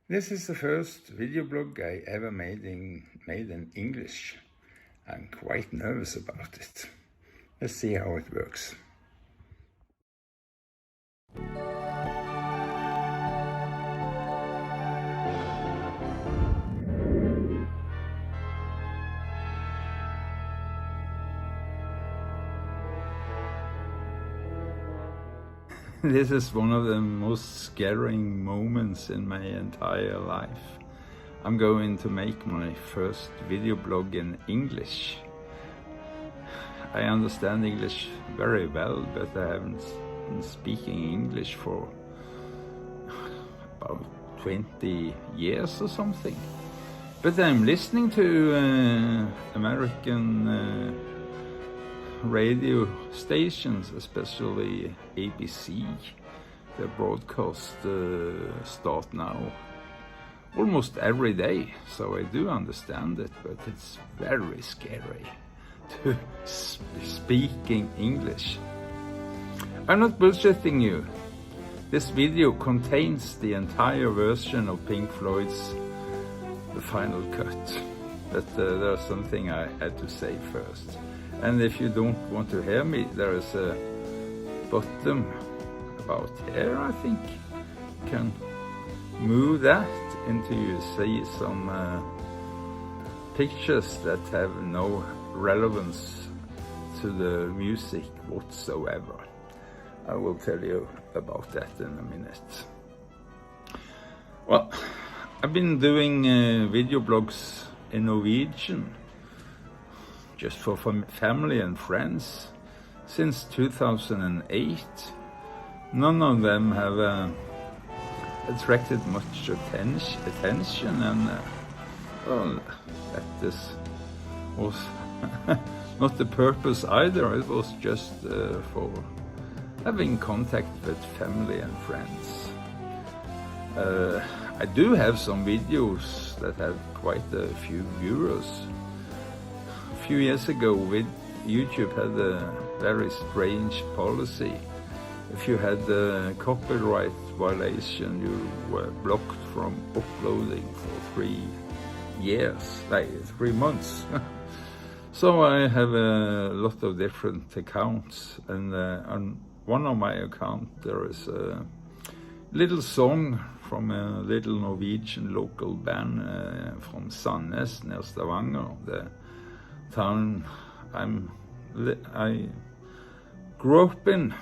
This is the first video blog I ever made in English. I'm quite nervous about it. Let's see how it works. This is one of the most scaring moments in my entire life. I'm going to make my first video blog in English. I understand English very well, but I haven't been speaking English for about 20 years or something. But I'm listening to American radio stations, especially ABC. Their broadcast start now almost every day, so I do understand it, but it's very scary to speaking English. I'm not bullshitting you. This video contains the entire version of Pink Floyd's The Final Cut, but there's something I had to say first. And if you don't want to hear me, there is a button about here, I think. You can move that until you see some pictures that have no relevance to the music whatsoever. I will tell you about that in a minute. Well, I've been doing video blogs in Norwegian, just for family and friends, since 2008. None of them have attracted much attention, and well, that was not the purpose either. It was just for having contact with family and friends. I do have some videos that have quite a few viewers. A few years ago, YouTube had a very strange policy. If you had a copyright violation, you were blocked from uploading for 3 years, like 3 months. So I have a lot of different accounts, and on one of my accounts there is a little song from a little Norwegian local band from Sandnes near Stavanger, the town I grew up in,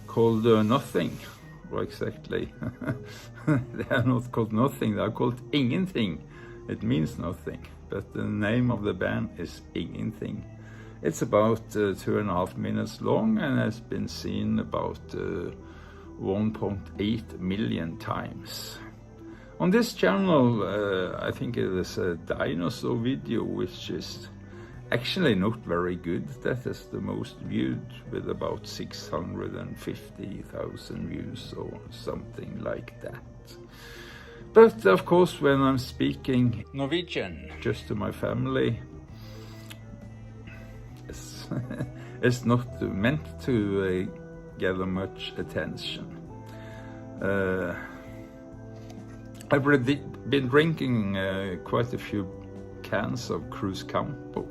called Nothing. Well, exactly. They are not called Nothing, they are called Ingenting. It means nothing, but the name of the band is Ingenting. It's about 2.5 minutes long and has been seen about 1.8 million times. On this channel, I think it is a dinosaur video, which is actually not very good. That is the most viewed, with about 650,000 views or something like that. But of course, when I'm speaking Norwegian just to my family, it's not meant to gather much attention. I've been drinking quite a few cans of Cruz Campo,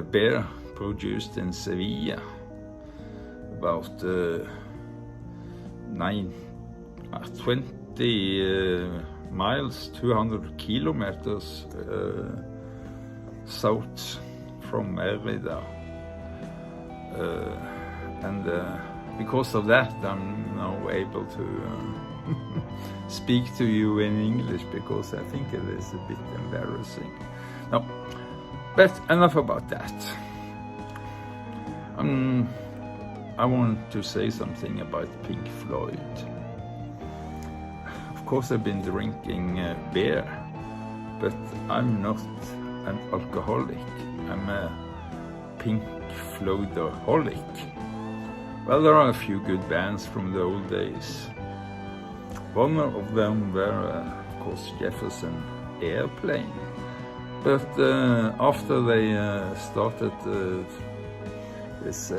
beer produced in Sevilla, about 20 miles, 200 kilometers south from Mérida. And because of that, I'm now able to speak to you in English, because I think it is a bit embarrassing. No, but enough about that. I want to say something about Pink Floyd. Of course, I've been drinking beer, but I'm not an alcoholic. I'm a Pink Floydaholic. Well, there are a few good bands from the old days. One of them were, of course, Jefferson Airplane. But after they started this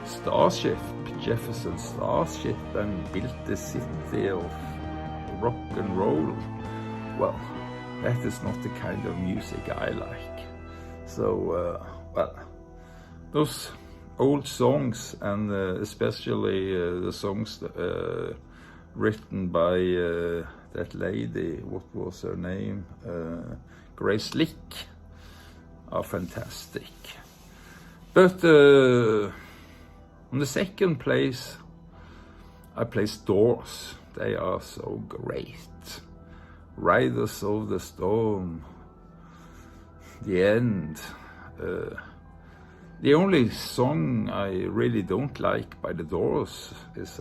Starship, Jefferson Starship, and built the city of rock and roll, well, that is not the kind of music I like. So, well, those old songs, and especially the songs written by that lady, what was her name? Grace Slick, are fantastic. But on the second place, I place Doors. They are so great. Riders of the Storm, The End. The only song I really don't like by the Doors is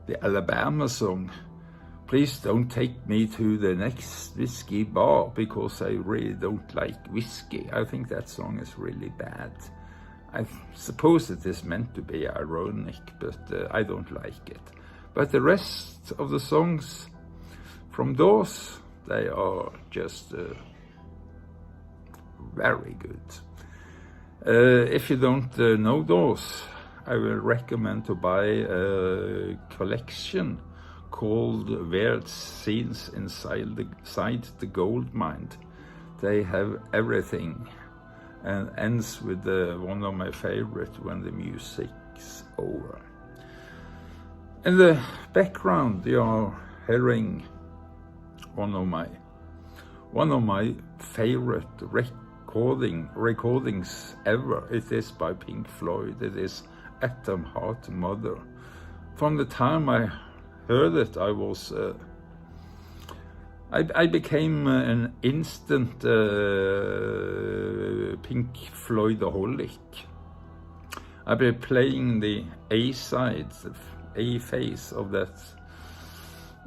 the Alabama song, Please Don't Take Me to the Next Whiskey Bar, because I really don't like whiskey. I think that song is really bad. I suppose it is meant to be ironic, but I don't like it. But the rest of the songs from Doors, they are just very good. If you don't know Doors, I will recommend to buy a collection called Weird Scenes Inside the Gold Mine. They have everything, and ends with one of my favorites, When the Music's Over. In the background, you are hearing one of my favorite recordings ever. It is by Pink Floyd. It is Atom Heart Mother. From the time I heard it, I became an instant Pink Floydaholic. I've been playing the A sides, A phase of that,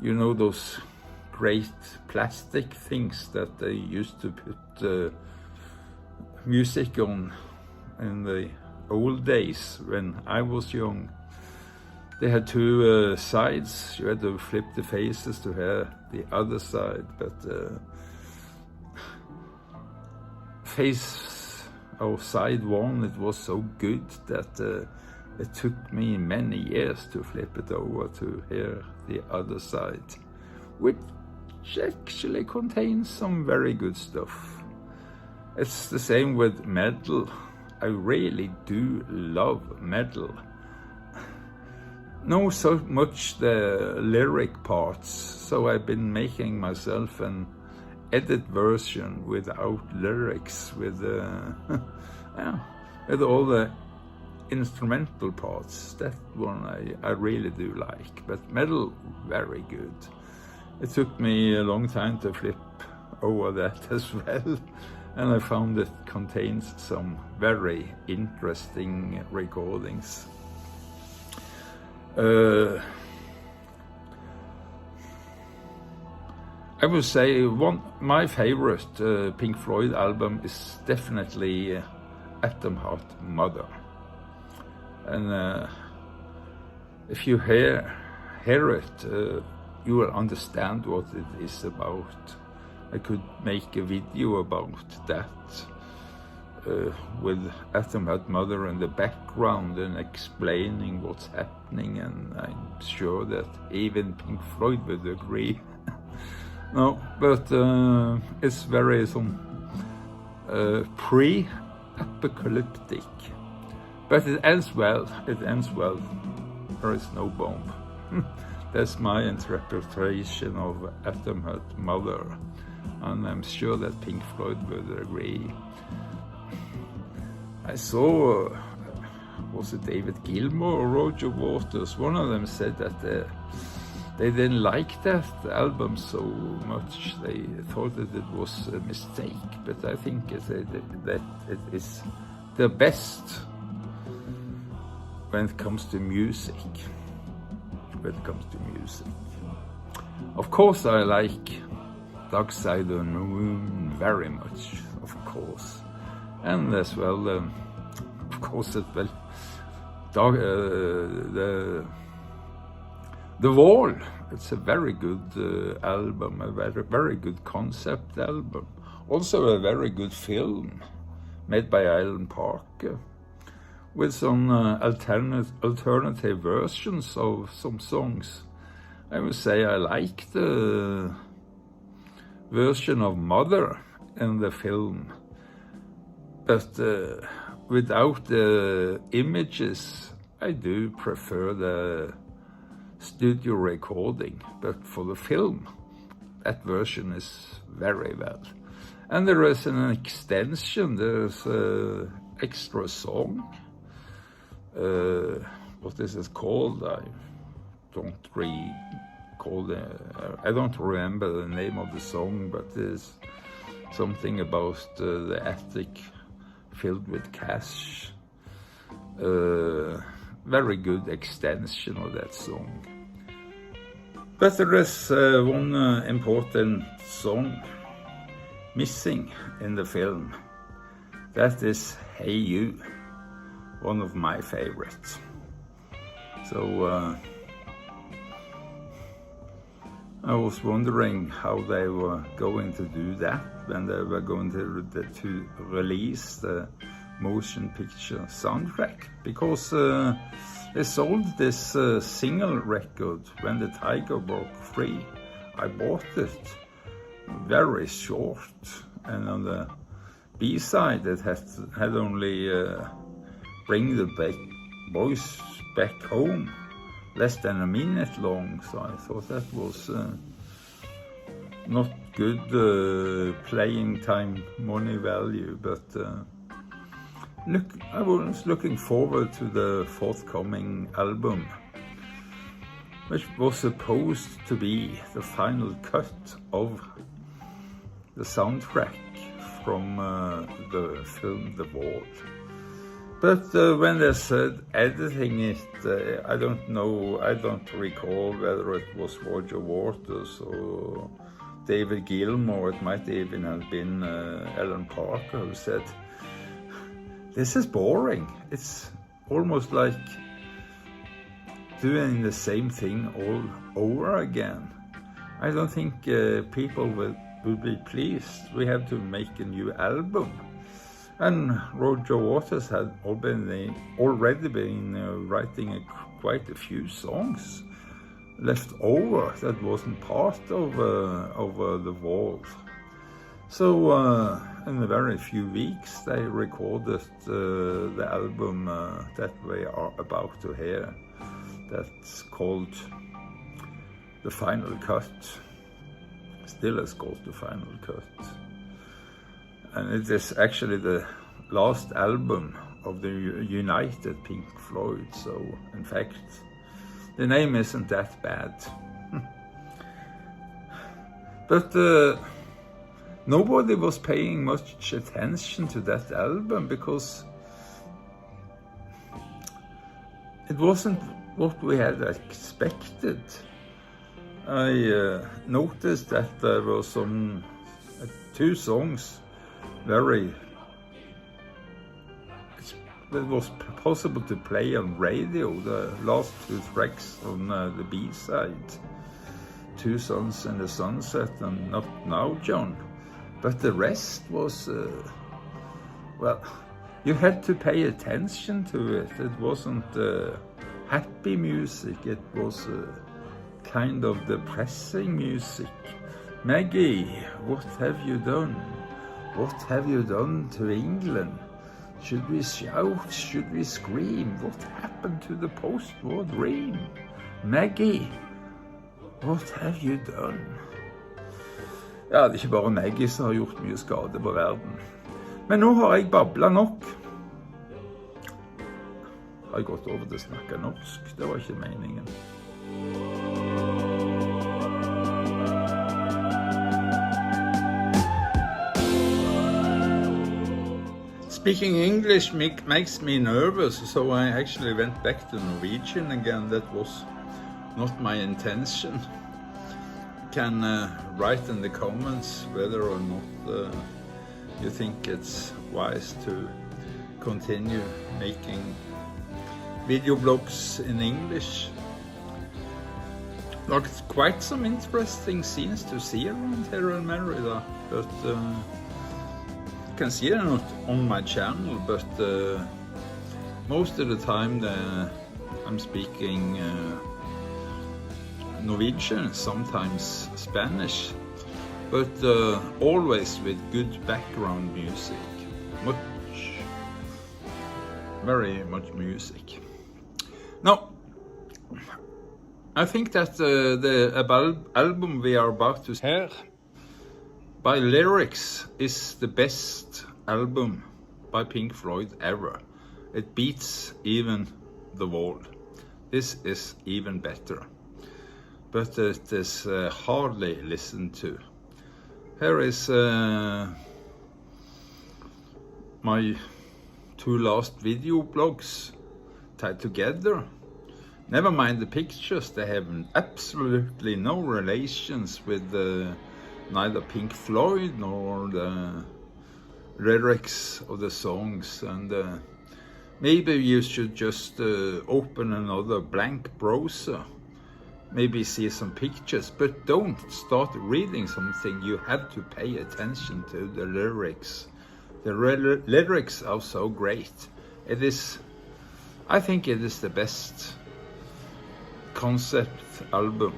you know, those great plastic things that they used to put music on in the old days when I was young. They had two sides. You had to flip the faces to hear the other side, but face or side one, it was so good that it took me many years to flip it over to hear the other side, which actually contains some very good stuff. It's the same with metal. I really do love metal. Not so much the lyric parts, so I've been making myself an edit version without lyrics, with with all the instrumental parts. That one I really do like, but metal, very good. It took me a long time to flip over that as well, and I found it contains some very interesting recordings. I would say my favorite Pink Floyd album is definitely Atom Heart Mother. And if you hear it, you will understand what it is about. I could make a video about that with Atom Heart Mother in the background and explaining what's happening, and I'm sure that even Pink Floyd would agree. No, but it's very pre-apocalyptic. But it ends well. There is no bomb. That's my interpretation of Atom Heart Mother, and I'm sure that Pink Floyd would agree. I saw, was it David Gilmour or Roger Waters? One of them said that they didn't like that album so much. They thought that it was a mistake, but I think that it is the best when it comes to music. Of course, I like Dark Side of the Moon very much, of course. And as well, of course, The Wall. It's a very good album, a very good concept album. Also a very good film made by Alan Parker, with some alternative versions of some songs. I would say I like the version of Mother in the film, but without the images, I do prefer the studio recording. But for the film, that version is very well. And there is an extension, there's an extra song. What is it called? I don't remember the name of the song, but there's something about the attic filled with cash. Very good extension of that song. But there is one important song missing in the film. That is Hey You, one of my favorites. So I was wondering how they were going to do that when they were going to release the motion picture soundtrack, because they sold this single record when the tiger broke free. I bought it very short, and on the B-side it had only Bring the Boys Back Home, less than a minute long, so I thought that was not good playing time money value, but I was looking forward to the forthcoming album, which was supposed to be the final cut of the soundtrack from the film The Wall. But when they said editing it, I don't know, I don't recall whether it was Roger Waters or David Gilmour. It might even have been Alan Parker who said, "This is boring. It's almost like doing the same thing all over again. I don't think people will be pleased. We have to make a new album." And Roger Waters had already been writing quite a few songs left over that wasn't part of The Wall. So in a very few weeks they recorded the album that we are about to hear. That's called The Final Cut. Still is called The Final Cut. And it is actually the last album of the United Pink Floyd, so in fact the name isn't that bad. But nobody was paying much attention to that album because it wasn't what we had expected. I noticed that there were some two songs that was possible to play on radio, the last two tracks on the B-side, Two Suns in the Sunset and Not Now, John. But the rest was, well, you had to pay attention to it. It wasn't happy music, it was kind of depressing music. Maggie, what have you done? What have you done to England? Should we shout? Should we scream? What happened to the post-war dream? Maggie, what have you done? Ja, det er ikke bare Maggie som har gjort mye skade på verden. Men nå har jeg babblet nok. Har jeg gått over til å snakke norsk? Det var ikke meningen. Speaking English makes me nervous, so I actually went back to Norwegian again. That was not my intention. You can write in the comments whether or not you think it's wise to continue making video blogs in English. There's quite some interesting scenes to see around here in Merida, but you can see them on my channel, but most of the time I'm speaking Norwegian, sometimes Spanish, but always with good background music. Very much music. Now, I think that the album we are about to hear by lyrics is the best album by Pink Floyd ever. It beats even The Wall. This is even better, but it is hardly listened to. Here is my 2 last video blogs tied together. Never mind the pictures, they have absolutely no relations with neither Pink Floyd nor the lyrics of the songs. And maybe you should just open another blank browser, maybe see some pictures, but don't start reading something. You have to pay attention to the lyrics. The lyrics are so great. It is, I think it is the best concept album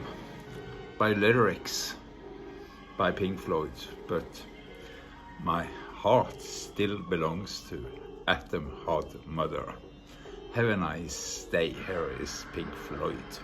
by lyrics by Pink Floyd, but my heart still belongs to Atom Heart Mother. Have a nice day. Here is Pink Floyd.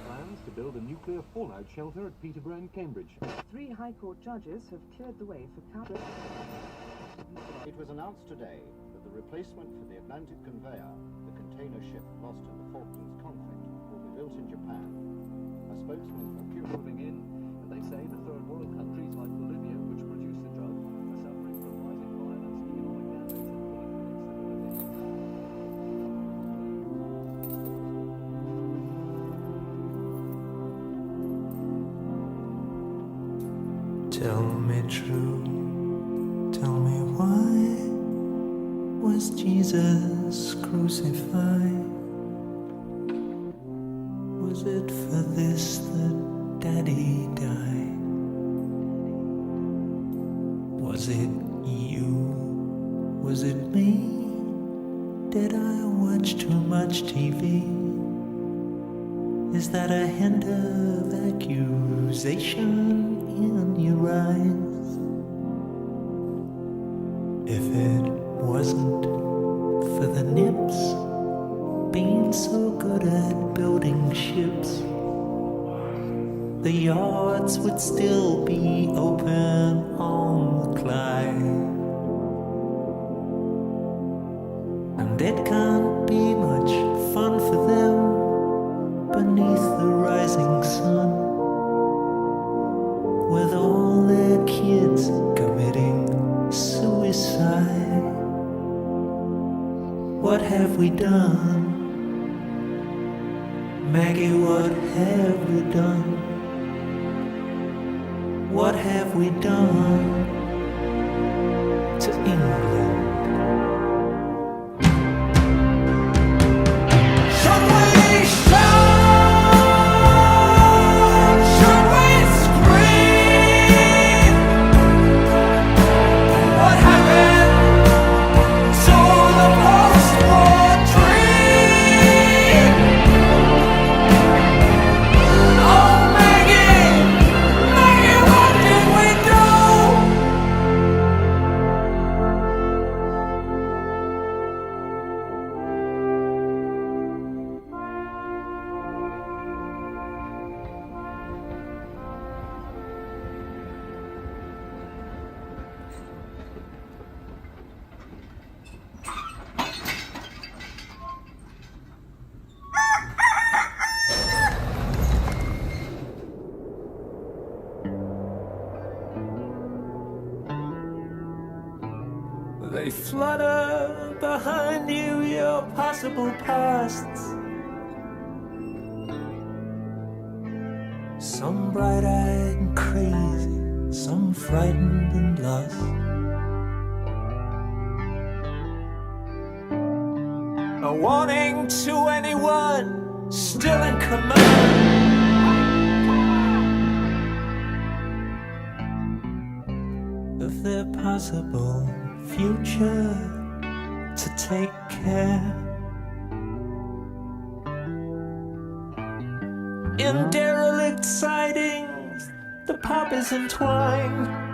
Plans to build a nuclear fallout shelter at Peterborough in Cambridge. 3 High Court judges have cleared the way for It was announced today that the replacement for the Atlantic conveyor, the container ship lost in the Falklands conflict, will be built in Japan. A spokesman for Cuba Moving in, and they say the third world countries like Bolivia, which produce the drug, are suffering from rising violence, economic damage, and political instability. Tell me true, tell me why was Jesus crucified? Was it for this that Daddy died? Was it you? Was it me? Did I watch too much TV? Is that a hint of accusation in your eyes? If it wasn't for the nips being so good at building ships, the yards would still be open on the Clyde. And it can't be much fun for them beneath the rising sun, with all their kids committing suicide. What have we done? Maggie, what have we done? What have we done to England? Should we shout? Should we scream? What happened to the post-war dream? Oh, Maggie, Maggie, what did we do? They flutter behind you, your possible pasts. Some bright-eyed and crazy, some frightened and lost. a warning to anyone still in command of their possible future to take care. In derelict sidings, the pop is entwined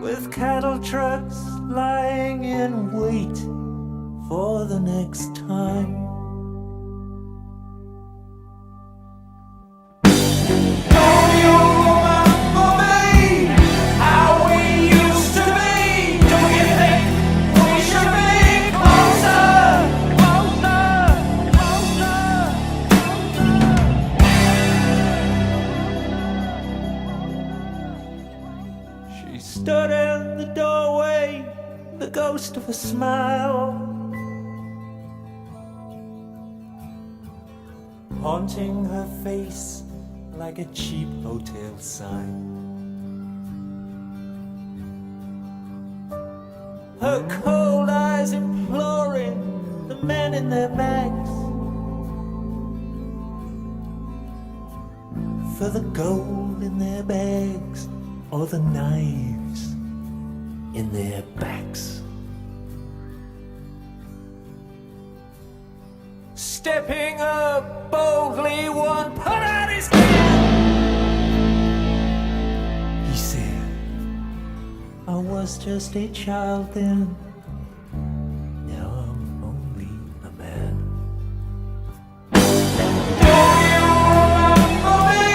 with cattle trucks lying in wait for the next time. Don't you remember me? How we used to be? Don't you think we should be closer? She stood in the doorway, the ghost of a smile, haunting her face like a cheap hotel sign. Her cold eyes imploring the men in their bags for the gold in their bags or the knives in their backs. Stepping up boldly, one put out his hand. He said, I was just a child then, now I'm only a man. Don't you remember me?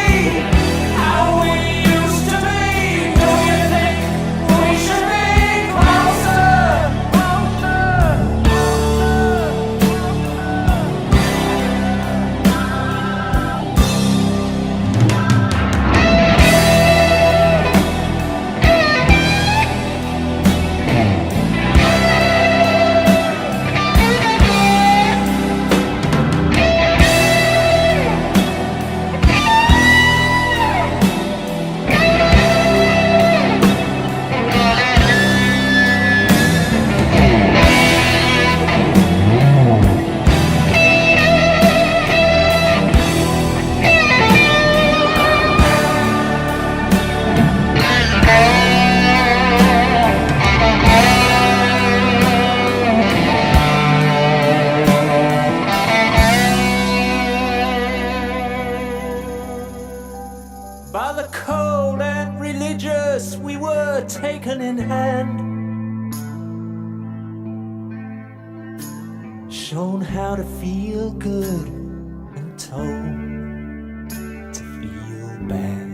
How we used to be? Don't you think we should be closer? By the cold and religious, we were taken in hand, shown how to feel good and told to feel bad.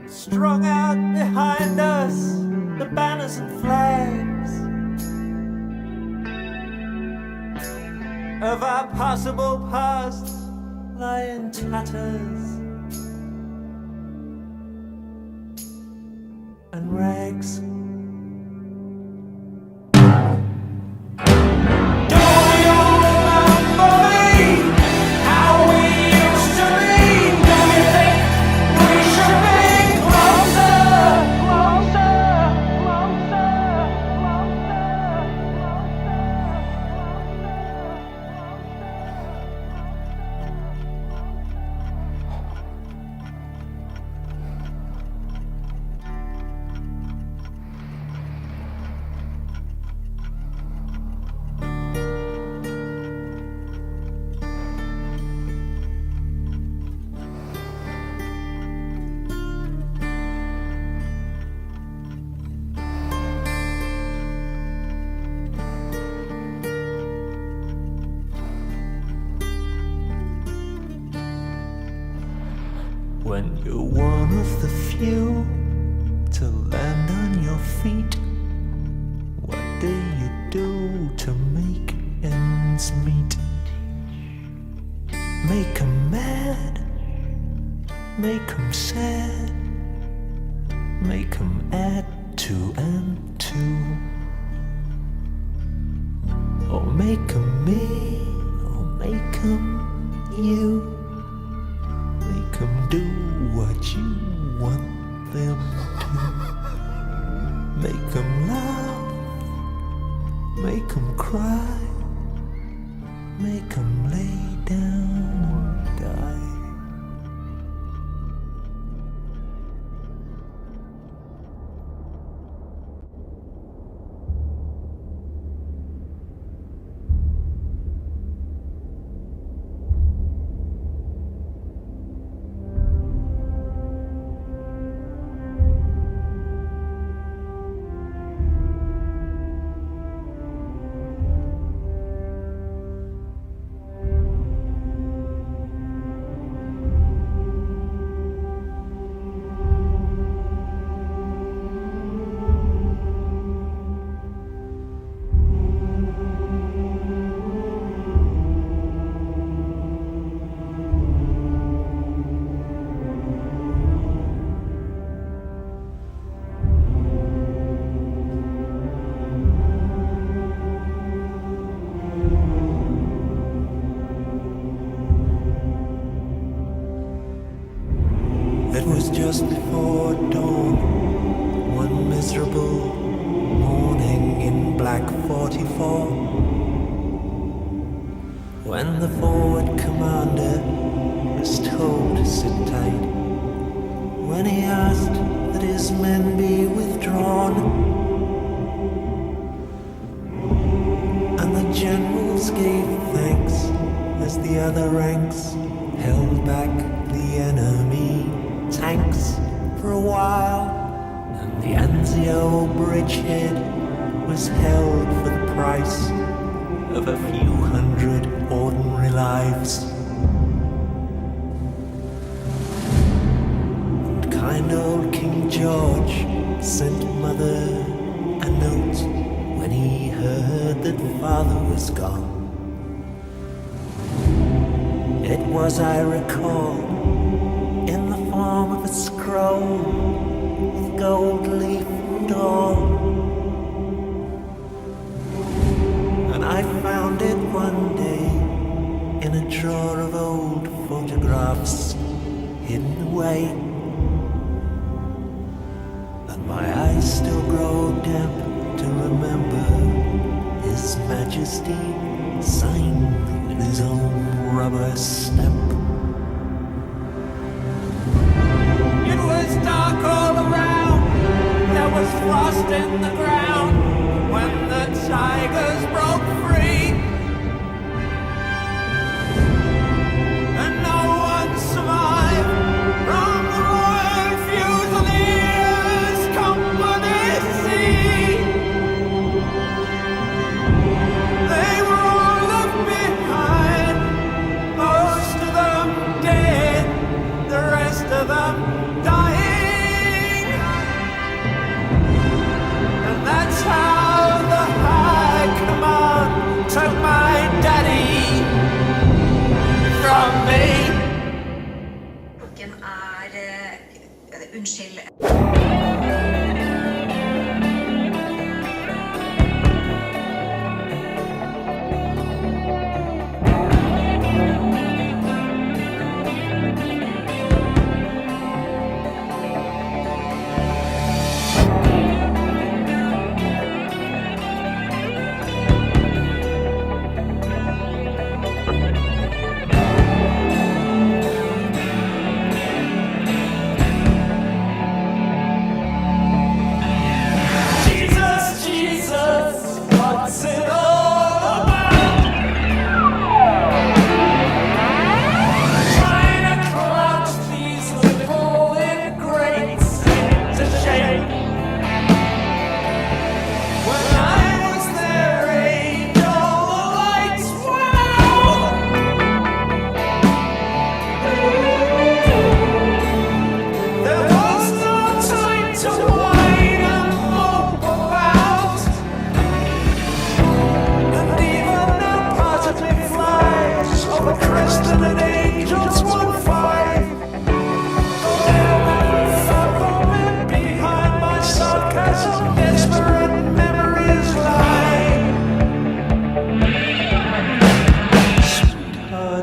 Strung out behind us, the banners and flags of our possible past lie in tatters and rags. Don't you remember me? How we used to be? Don't you think we should be closer? When you're one of the few to land on your feet, what do you do to make ends meet? Make 'em mad, make 'em sad, make 'em add 2 and 2, or make 'em me, or make 'em you. Make 'em do what you want them to. Make them laugh, make them cry, make them lay down and die. It was just before dawn, one miserable morning in Black 44, when the forward commander was told to sit tight, when he asked that his men be withdrawn, and the generals gave thanks as the other ranks held back the enemy tanks for a while, and the Anzio bridgehead was held for the price of a few hundred ordinary lives. And kind old King George sent Mother a note when he heard that Father was gone. It was, I recall, in the form of a scroll with gold leaf and all. And I found it one day in a drawer of old photographs hidden away. And my eyes still grow damp to remember His Majesty signed with his own rubber stamp. Dark all around, there was frost in the ground when the tigers broke free, and no one survived from the Royal Fusiliers Company C. They were all left behind, most of them dead, the rest of them dying. That's how the High Command took my daddy from me. Klokken unnskyld.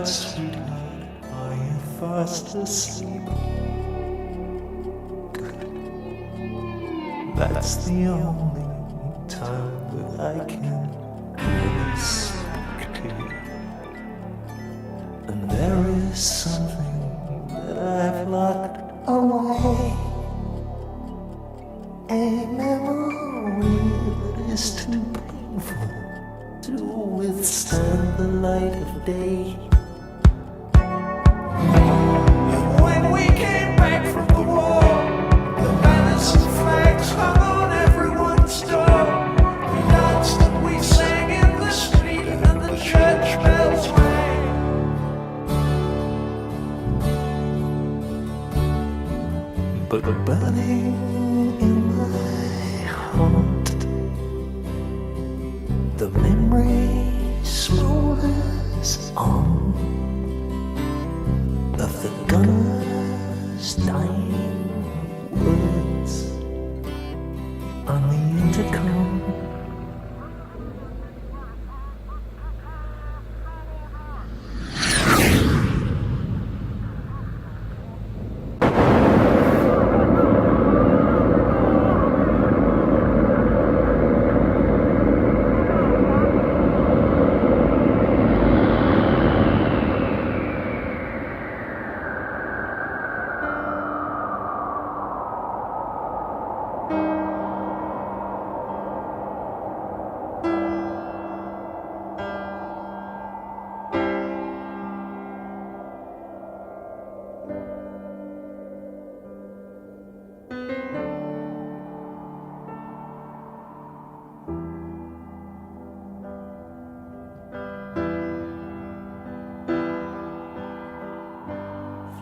Sweetheart, are you fast asleep? Good. That's the only time that I can really speak to you. And there is something that I've locked away, a memory that is too painful to withstand the light of day. When we came back from the war, the banners and flags hung on everyone's door. We danced and we sang in the street, and the church bells rang. But burning in my heart, the memory smolders on of the gunner's dying words on the intercom.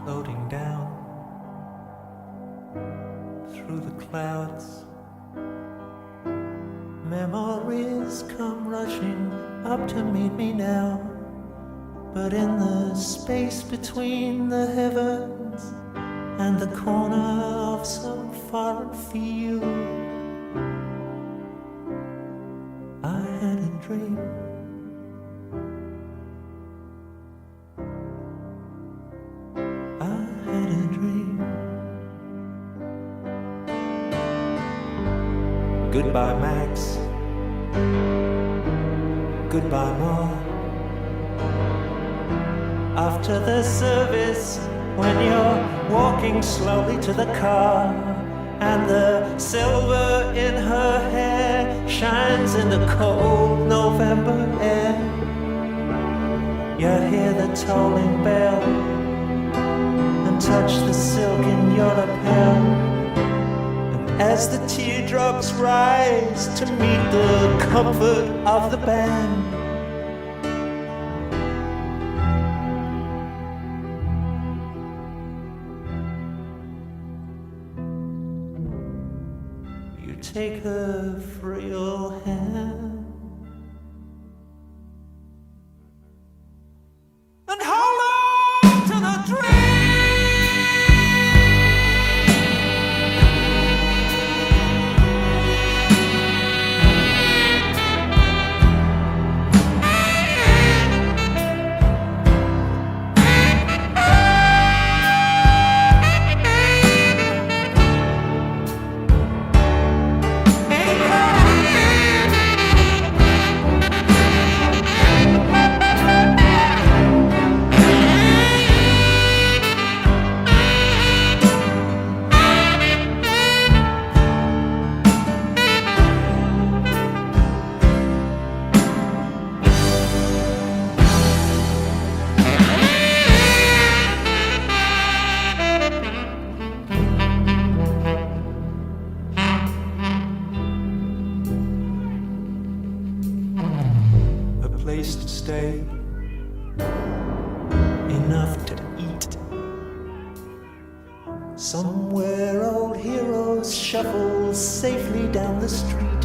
Floating down through the clouds, memories come rushing up to meet me now. But in the space between the heavens and the corner of some foreign field, I had a dream. Goodbye, Max. Goodbye, Ma. After the service, when you're walking slowly to the car, and the silver in her hair shines in the cold November air, you hear the tolling bell and touch the silk in your lapel. As the teardrops rise to meet the comfort of the band, you take her frail hand and hold on to the dream. Place to stay, enough to eat. Somewhere old heroes shuffle safely down the street,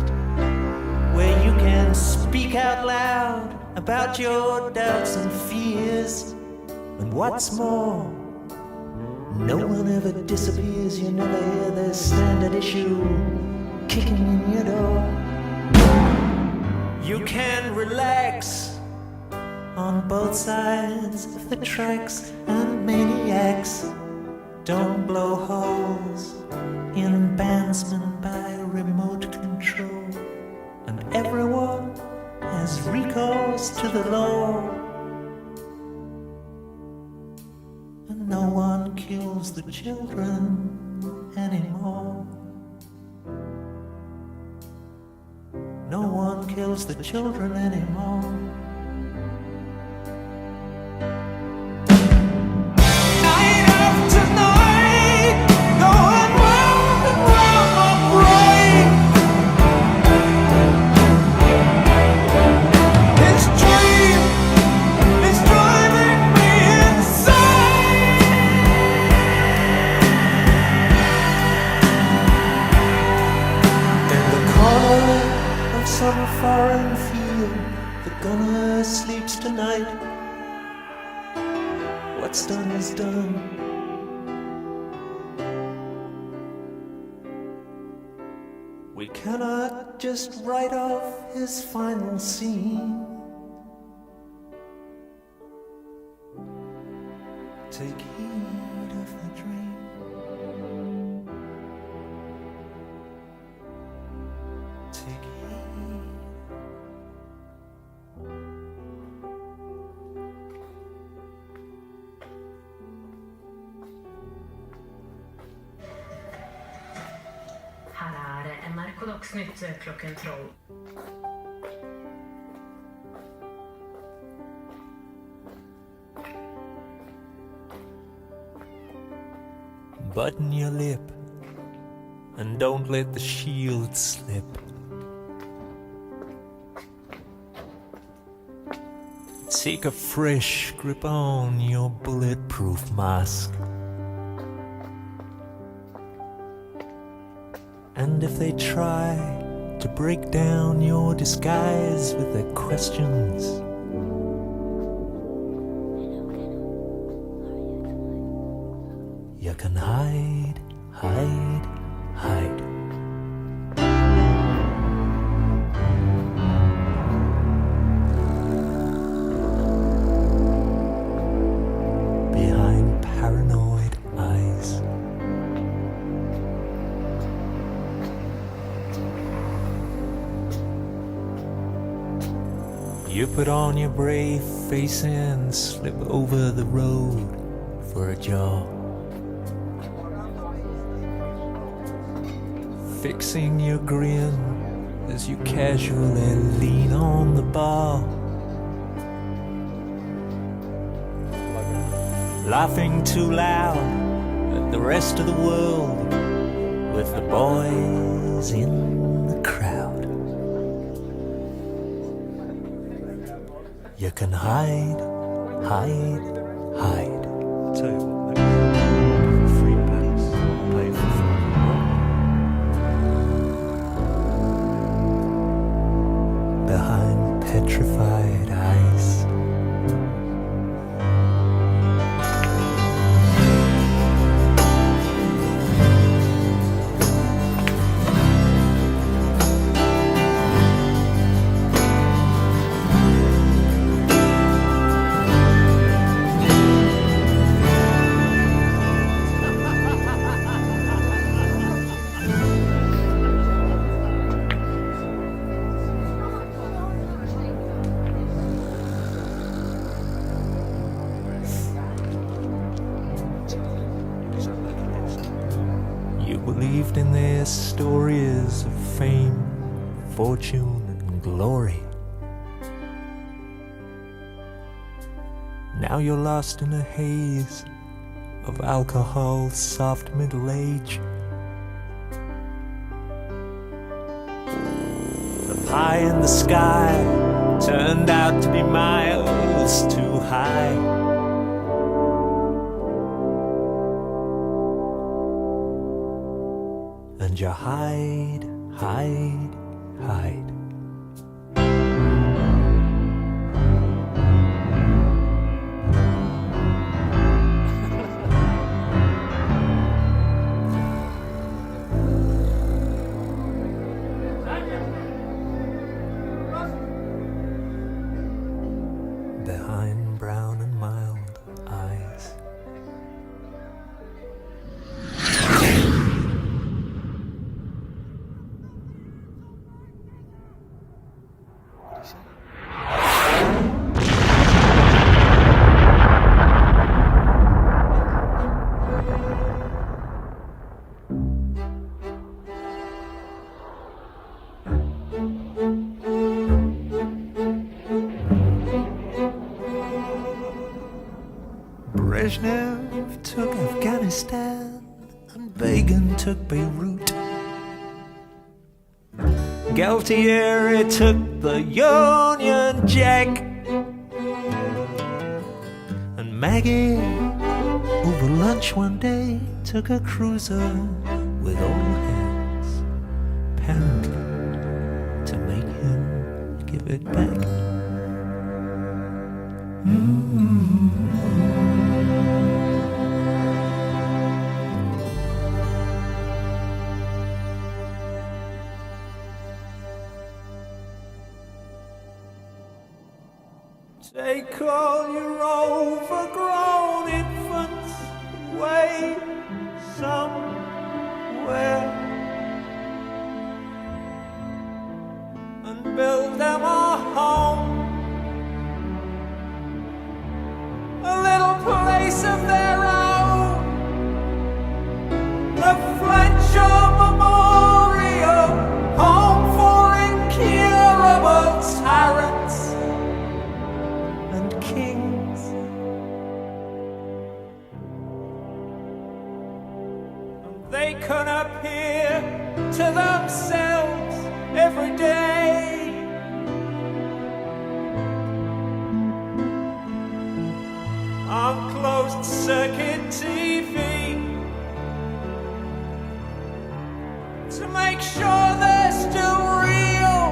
where you can speak out loud about your doubts and fears. And what's more, no one ever disappears. You never hear the standard issue kicking in your door. You can relax on both sides of the tracks, and maniacs Don't blow holes in bandsmen by remote control. And everyone has recourse to the law. And no one kills the children anymore. No one kills the children anymore. Night after night, going round and round my brain. This dream is driving me insane. In the corner of some foreign field, the gunner sleeps tonight. What's done is done. We cannot just write off his final scene. Take heed of the dream. Take heed. Her NRK Dagsnytt klokken 12. Button your lip and don't let the shield slip. Take a fresh grip on your bulletproof mask. And if they try to break down your disguise with their questions, you can hide, hide, hide. Behind paranoid eyes. You put on your brave face and slip over the road for a job. Fixing your grin as you casually lean on the bar. Laughing too loud at the rest of the world with the boys in the crowd. You can hide, hide, hide. Tell you what, next free pass, pay for fun. Behind petrified eyes. You believed in their stories of fame, fortune, and glory. Now you're lost in a haze of alcohol, soft middle age. The pie in the sky turned out to be miles too high. And you hide, hide, hide. Behind brown and mild eyes. Brezhnev took Afghanistan and Begin took Beirut. Galtieri took the Union Jack, and Maggie, over lunch one day, took a cruiser with all hands, apparently to make him give it back. Take all your overgrown infants away somewhere and build them a home, a little place of their own, the Fletcher Memorial Home for Incurable Tyrants and Kings. And they can appear to themselves every day on closed circuit TV to make sure they're still real.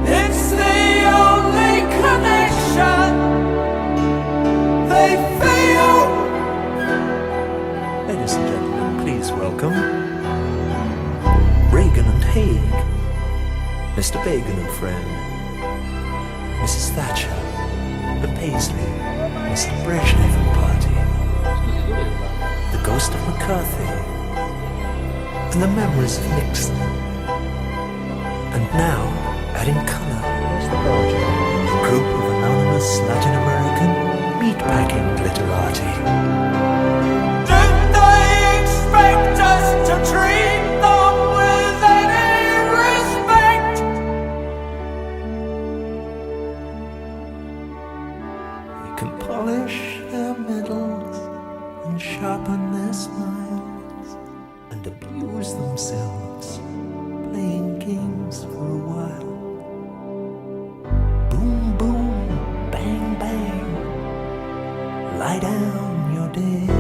It's the only connection they feel. Ladies and gentlemen, please welcome Reagan and Haig, Mr. Begin and friend, Mrs. Thatcher, the Paisley, Mr. Brezhnev and party, the ghost of McCarthy, and the memories of Nixon. And now, adding color, a group of anonymous Latin American meatpacking glitterati. Did they expect us to treat them with any respect? We can polish their medals and sharpen their smiles and abuse themselves playing games for a while. Boom, boom, bang, bang, lie down, you're dead.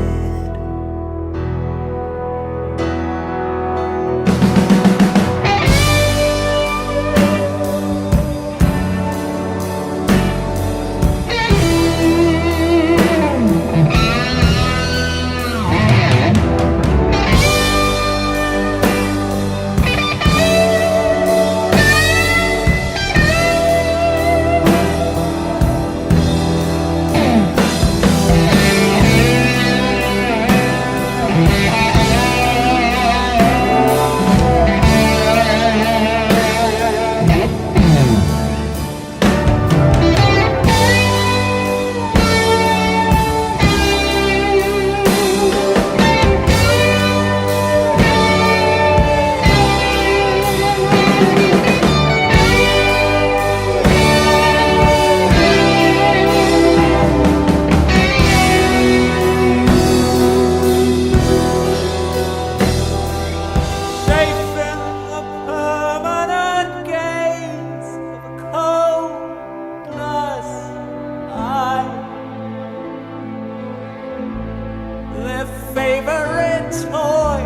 Favorite toy.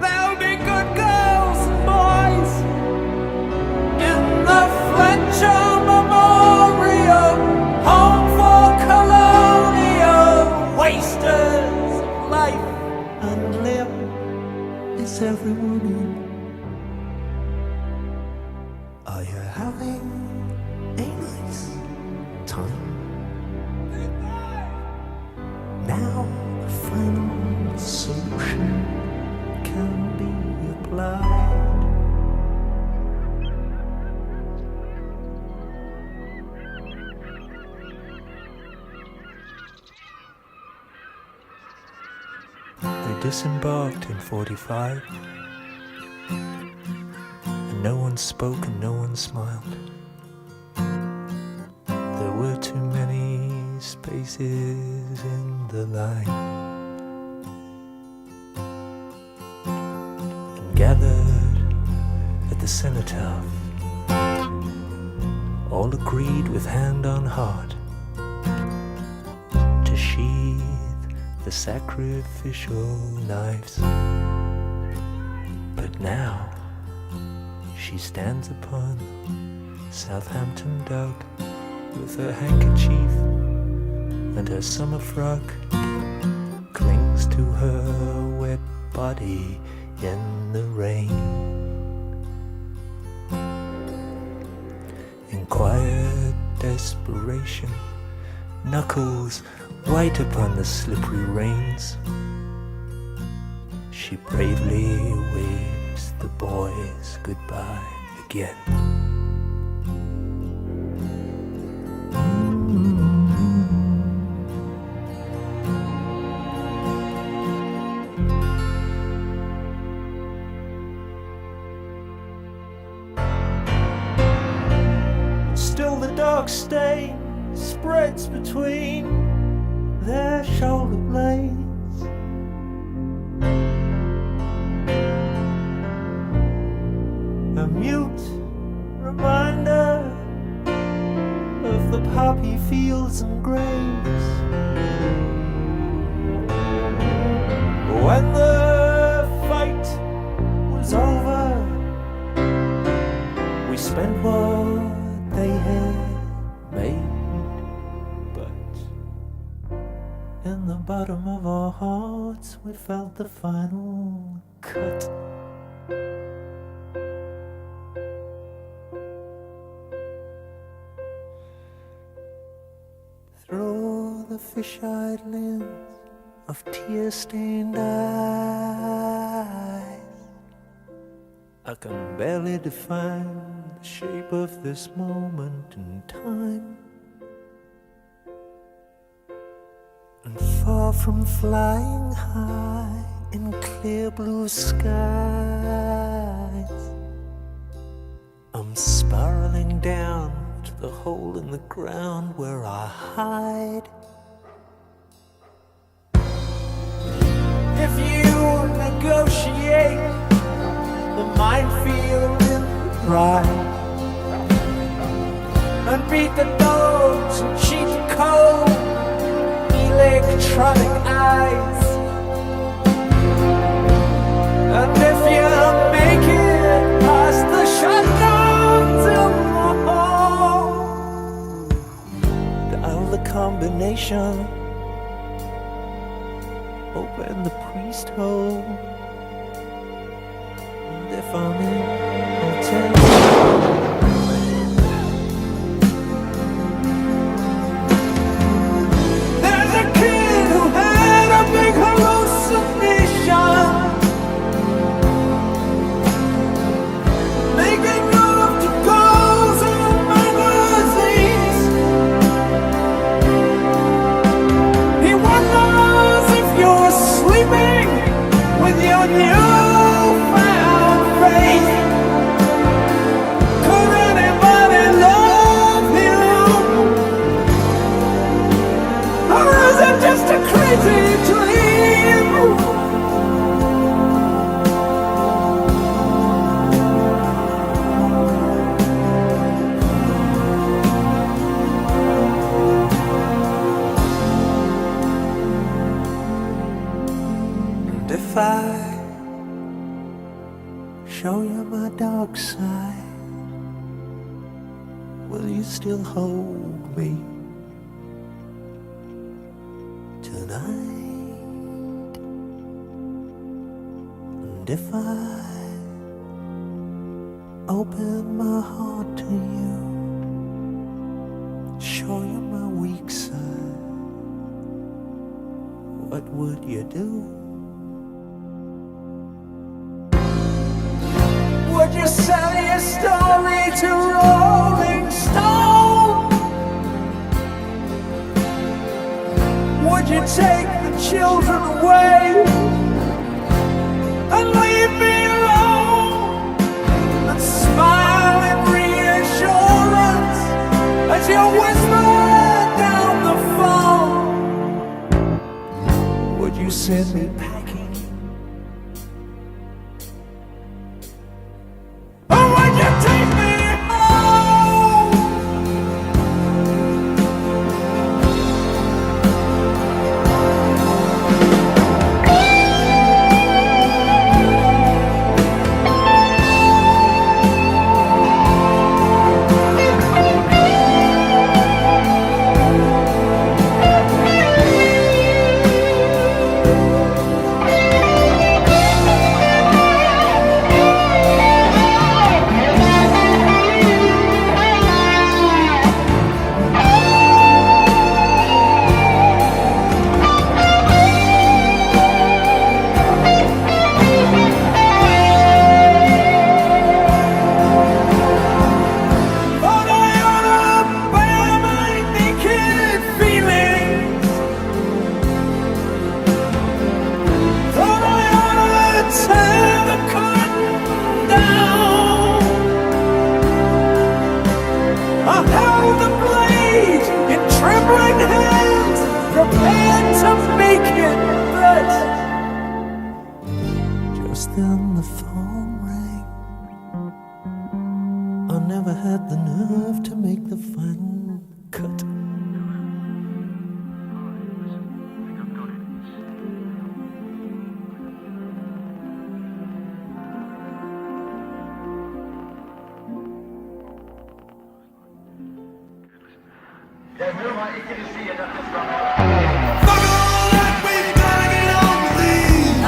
There'll be good girls and boys in the Fletcher Memorial Home for Colonial Wasters of life and limb. Is everyone in? Are you having a nice time? Now the final solution can be applied. They disembarked in 45, and no one one spoke and no one smiled. There were too many spaces in the line. And gathered at the cenotaph, all agreed with hand on heart to sheathe the sacrificial knives. But now she stands upon Southampton Dock with her handkerchief and her summer frock, clings to her wet body in the rain. In quiet desperation, knuckles white upon the slippery reins, she bravely waves the boys goodbye again. Still the dark stain spreads between their shoulder blades. A mute reminder of the poppy fields and graves. When the fight was over, we spent what they had made, but in the bottom of our hearts we felt the final cut. Through the fish-eyed lens of tear-stained eyes, I can barely define the shape of this moment in time. And far from flying high in clear blue skies, I'm spiraling down to the hole in the ground where I hide. If you negotiate the minefield in the pride, and beat the dogs and cheat the cold electronic eyes, and if you make it past the shutdowns in the hall, dial the combination, open the priest hole, and if I'm in, I'll tell you. There's a kid who had a big hallucination, making love to girls in magazines. He wonders if you're sleeping with your newfound faith. Could anybody love you? Or is it just a crazy dream? And if I show you my dark side, will you still hold me tonight? And if I open my heart to you, show you my weak side, what would you do? Would you sell your story to Rolling Stone? Would you take the children away and leave me alone and smile? sent me packing. Oh, would you take me home? Thought I ought to bear my naked feelings. Thought I ought to tear the curtain down. I held the blade in trembling hands, prepared to make it, but just then the phone rang. I never had the nerve to make the final cut. Fuck all that, we've gotta get on with these.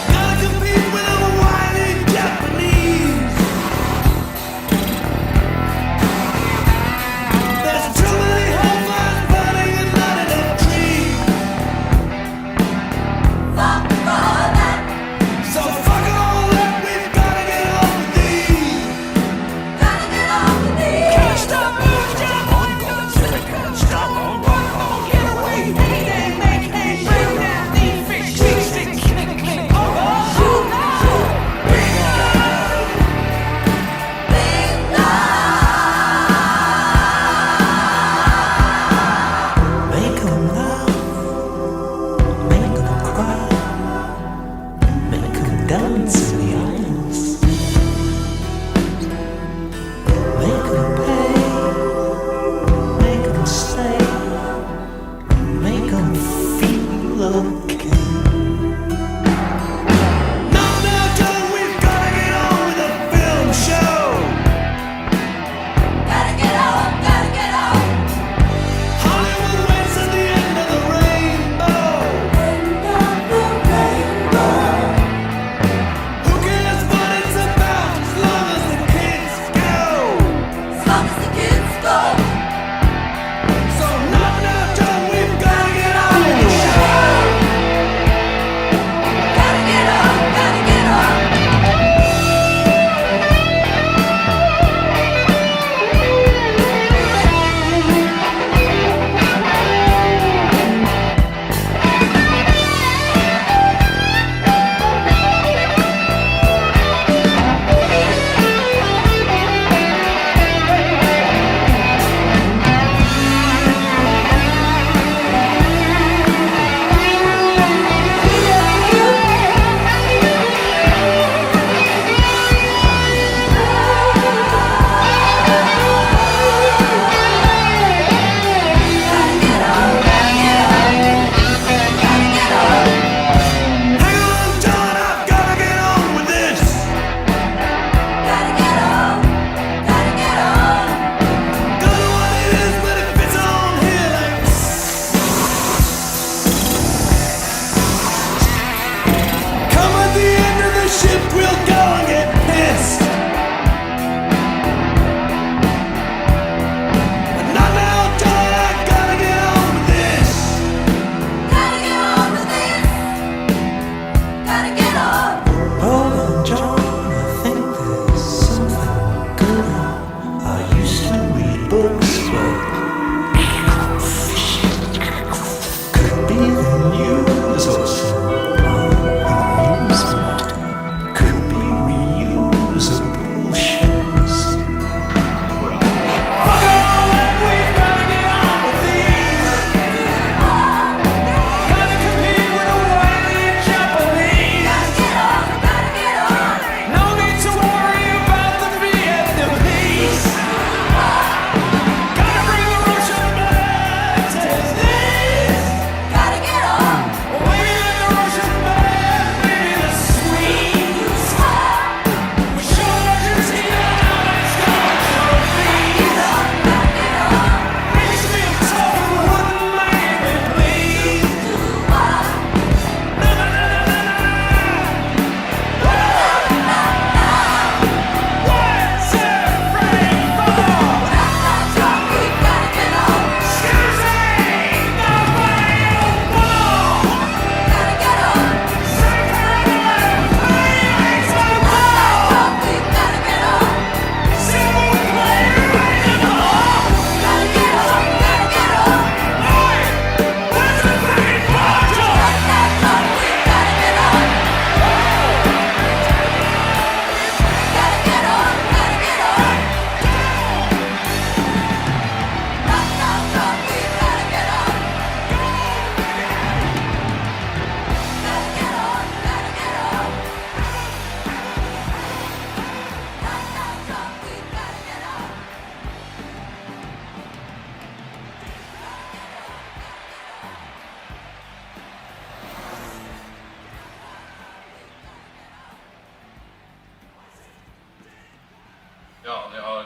Gotta compete with them whiny Japanese. There's too many hellfires burning and not enough trees. So fuck all that, we've gotta get on with these. Catch the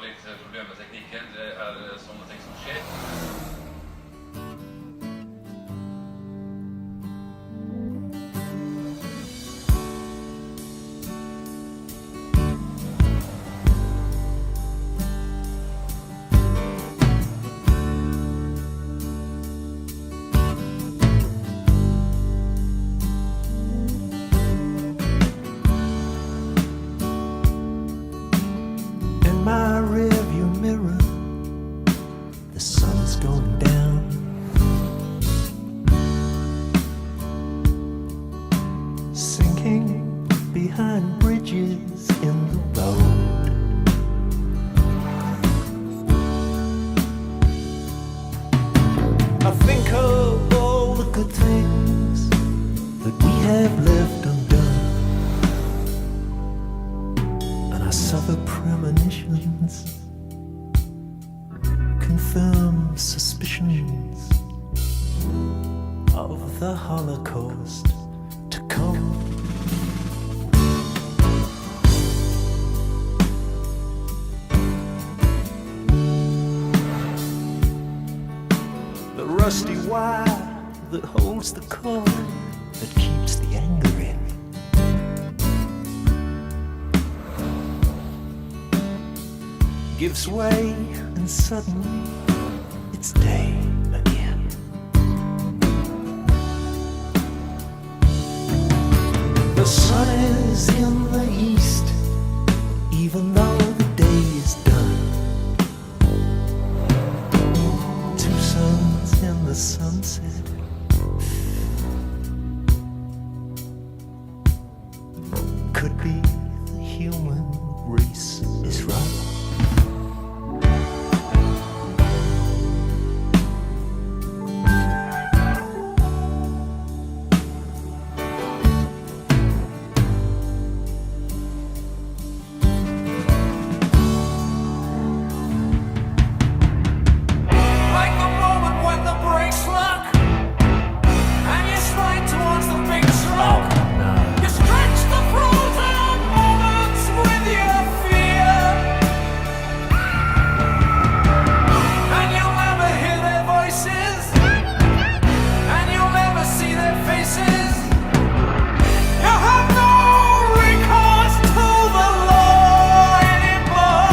lite problem med tekniken. Det är sådana ting som sker. In my rearview mirror, the sun's going down. Sinking behind bridges in the road. I think of all the good things that we have left undone, and I suffer premonitions, confirm suspicions of the Holocaust to come. The rusty wire that holds the cord that keeps the anger in. Gives way, and suddenly it's day again. The sun is in the east, even though the day is done. Two suns in the sunset. Could be the human race is right. Like the moment when the brakes lock and you slide towards the big truck. You stretch the frozen moments with your fear, and you'll never hear their voices, and you'll never see their faces. You have no recourse to the law anymore.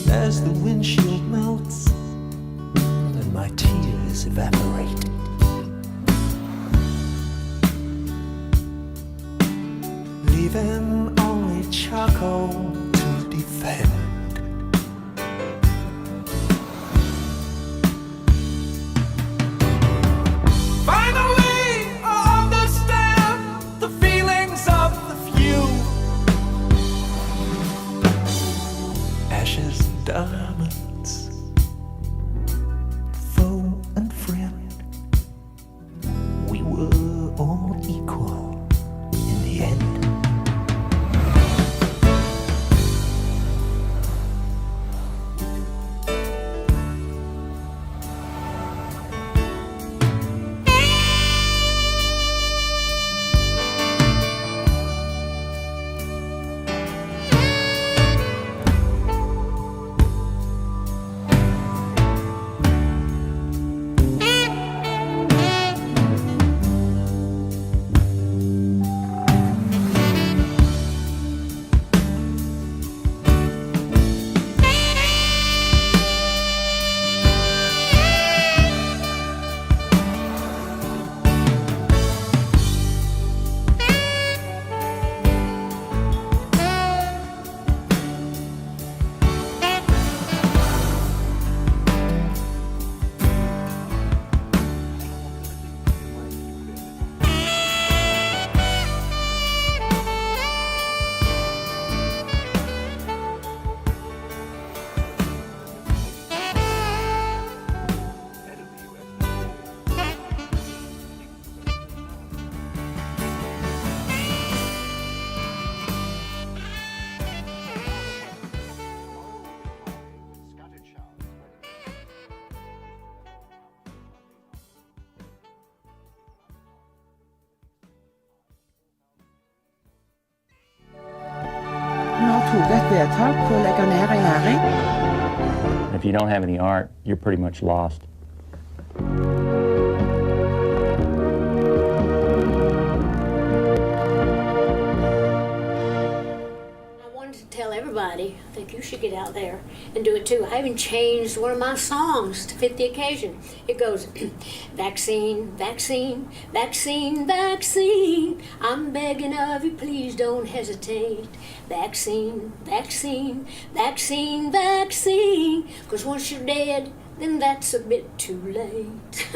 And as the windshield melts and my tears evaporate, leaving only charcoal to defend. Finally, I understand the feelings of the few. Ashes and diamonds, foe and friend, we were all equal in the end. tok et vedtak på å legge ned regjering. If you don't have any art, you're pretty much lost. Tell everybody, I think you should get out there and do it too. I even changed one of my songs to fit the occasion. It goes, vaccine, vaccine, vaccine, vaccine. I'm begging of you, please don't hesitate. Vaccine, vaccine, vaccine, vaccine. 'Cause once you're dead, then that's a bit too late.